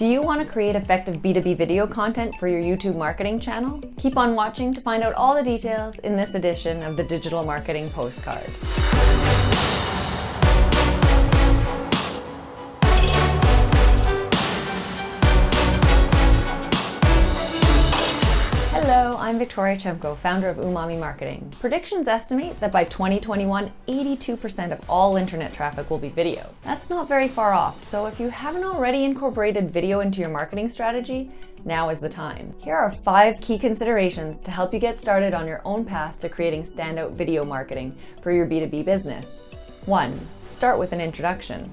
Do you want to create effective B2B video content for your YouTube marketing channel? Keep on watching to find out all the details in this edition of the Digital Marketing Postcard. Hello, I'm Victoria Chemko, founder of Umami Marketing. Predictions estimate that by 2021, 82% of all internet traffic will be video. That's not very far off, so if you haven't already incorporated video into your marketing strategy, now is the time. Here are 5 key considerations to help you get started on your own path to creating standout video marketing for your B2B business. 1. Start with an introduction.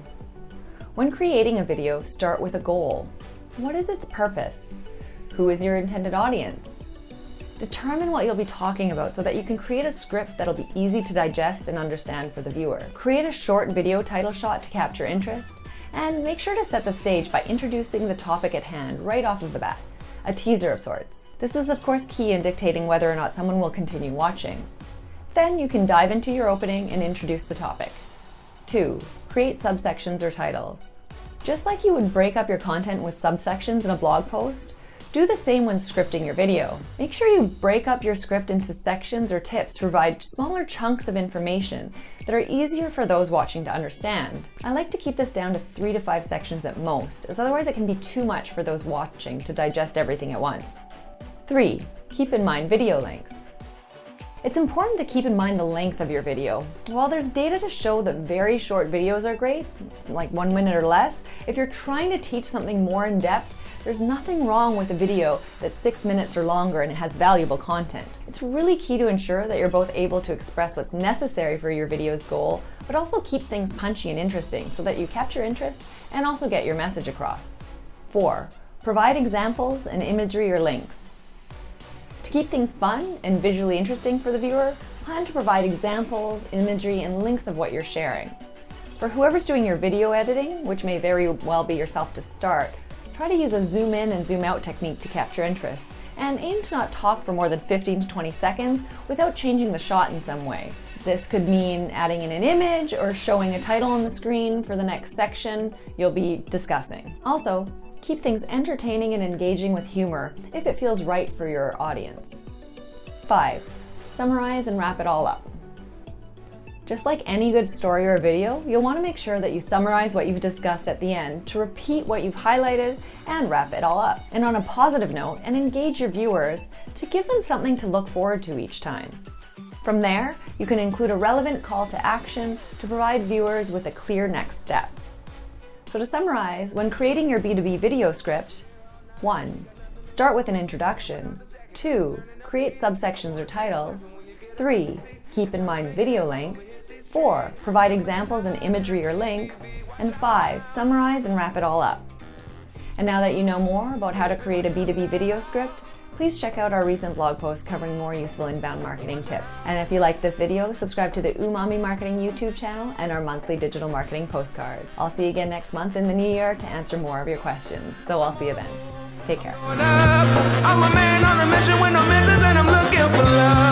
When creating a video, start with a goal. What is its purpose? Who is your intended audience? Determine what you'll be talking about so that you can create a script that'll be easy to digest and understand for the viewer. Create a short video title shot to capture interest, and make sure to set the stage by introducing the topic at hand right off of the bat, a teaser of sorts. This is of course key in dictating whether or not someone will continue watching. Then you can dive into your opening and introduce the topic. 2. Create subsections or titles. Just like you would break up your content with subsections in a blog post, do the same when scripting your video. Make sure you break up your script into sections or tips to provide smaller chunks of information that are easier for those watching to understand. I like to keep this down to 3 to 5 sections at most, as otherwise it can be too much for those watching to digest everything at once. 3. Keep in mind video length. It's important to keep in mind the length of your video. While there's data to show that very short videos are great, like 1 minute or less, if you're trying to teach something more in depth, there's nothing wrong with a video that's 6 minutes or longer and it has valuable content. It's really key to ensure that you're both able to express what's necessary for your video's goal, but also keep things punchy and interesting so that you capture interest and also get your message across. 4. Provide examples and imagery or links. To keep things fun and visually interesting for the viewer, plan to provide examples, imagery, and links of what you're sharing. For whoever's doing your video editing, which may very well be yourself to start, try to use a zoom in and zoom out technique to capture interest, and aim to not talk for more than 15 to 20 seconds without changing the shot in some way. This could mean adding in an image or showing a title on the screen for the next section you'll be discussing. Also, keep things entertaining and engaging with humor if it feels right for your audience. 5. Summarize and wrap it all up. Just like any good story or video, you'll want to make sure that you summarize what you've discussed at the end to repeat what you've highlighted and wrap it all up. And on a positive note, and engage your viewers to give them something to look forward to each time. From there, you can include a relevant call to action to provide viewers with a clear next step. So to summarize, when creating your B2B video script, 1. Start with an introduction. 2. Create subsections or titles. 3. Keep in mind video length. 4. Provide examples and imagery or links. And 5. Summarize and wrap it all up. And now that you know more about how to create a B2B video script, please check out our recent blog post covering more useful inbound marketing tips. And if you like this video, subscribe to the Umami Marketing YouTube channel and our monthly digital marketing postcard. I'll see you again next month in the new year to answer more of your questions. So I'll see you then. Take care. I'm a man on a mission with no missions and I'm looking for love.